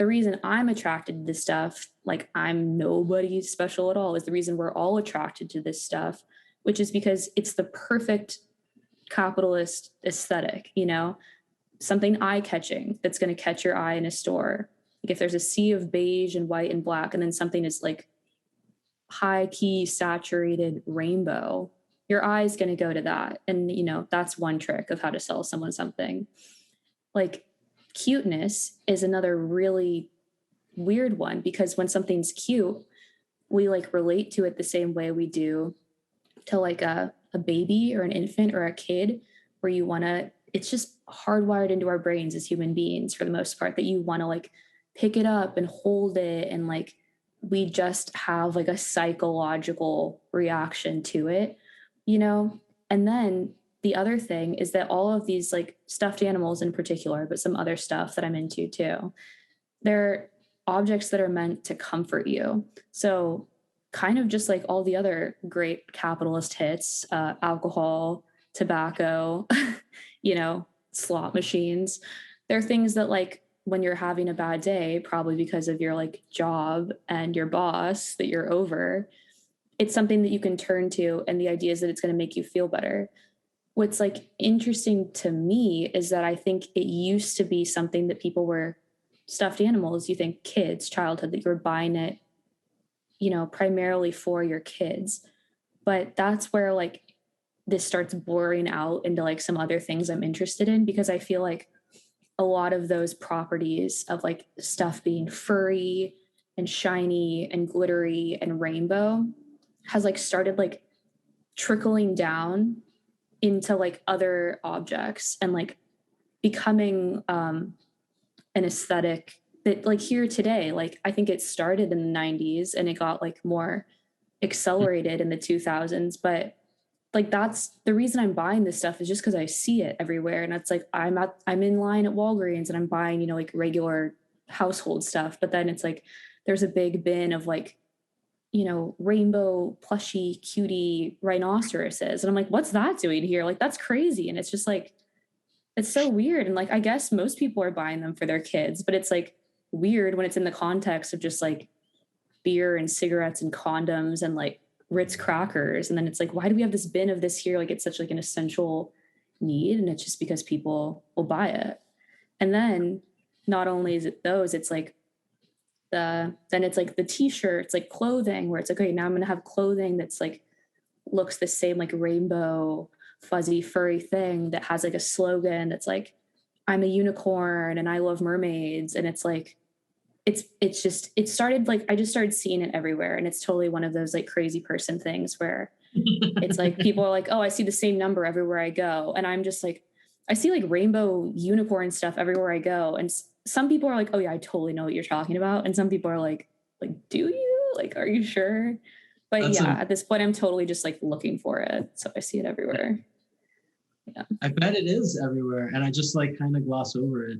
the reason I'm attracted to this stuff, like I'm nobody special at all, is the reason we're all attracted to this stuff, which is because it's the perfect capitalist aesthetic, you know, something eye catching that's going to catch your eye in a store. Like if there's a sea of beige and white and black, and then something is like high key saturated rainbow, your eye's going to go to that. And, you know, that's one trick of how to sell someone something. Like cuteness is another really weird one, because when something's cute, we like relate to it the same way we do to like a baby or an infant or a kid, where you want to, it's just hardwired into our brains as human beings for the most part, that you want to like pick it up and hold it, and like we just have like a psychological reaction to it, you know. And then the other thing is that all of these like stuffed animals in particular, but some other stuff that I'm into too, they're objects that are meant to comfort you. So kind of just like all the other great capitalist hits, alcohol, tobacco, you know, slot machines. They're things that like when you're having a bad day, probably because of your like job and your boss that you're over, it's something that you can turn to. And the idea is that it's going to make you feel better. What's like interesting to me is that I think it used to be something that people were stuffed animals. You think kids, childhood, that you were buying it, you know, primarily for your kids. But that's where like this starts blurring out into like some other things I'm interested in, because I feel like a lot of those properties of like stuff being furry and shiny and glittery and rainbow has like started like trickling down into like other objects and like becoming an aesthetic that like here today, like I think it started in the 90s and it got like more accelerated in the 2000s. But like that's the reason I'm buying this stuff, is just because I see it everywhere. And it's like I'm in line at Walgreens and I'm buying, you know, like regular household stuff. But then it's like there's a big bin of like, you know, rainbow plushy cutie rhinoceroses. And I'm like, what's that doing here? Like that's crazy. And it's just like, it's so weird. And like I guess most people are buying them for their kids, but it's like weird when it's in the context of just like beer and cigarettes and condoms and like Ritz crackers. And then it's like, why do we have this bin of this here? Like it's such like an essential need. And it's just because people will buy it. And then not only is it those, it's like then it's like the t-shirts, like clothing, where it's like, okay, now I'm going to have clothing that's like looks the same, like rainbow fuzzy furry thing that has like a slogan that's like, I'm a unicorn and I love mermaids. And it's like, it's just, it started like, I just started seeing it everywhere. And it's totally one of those like crazy person things where it's like, people are like, oh, I see the same number everywhere I go. And I'm just like, I see like rainbow unicorn stuff everywhere I go. And some people are like, oh yeah, I totally know what you're talking about. And some people are like, do you? Like, are you sure? But yeah, at this point, I'm totally just like looking for it. So I see it everywhere. Yeah. I bet it is everywhere. And I just like kind of gloss over it.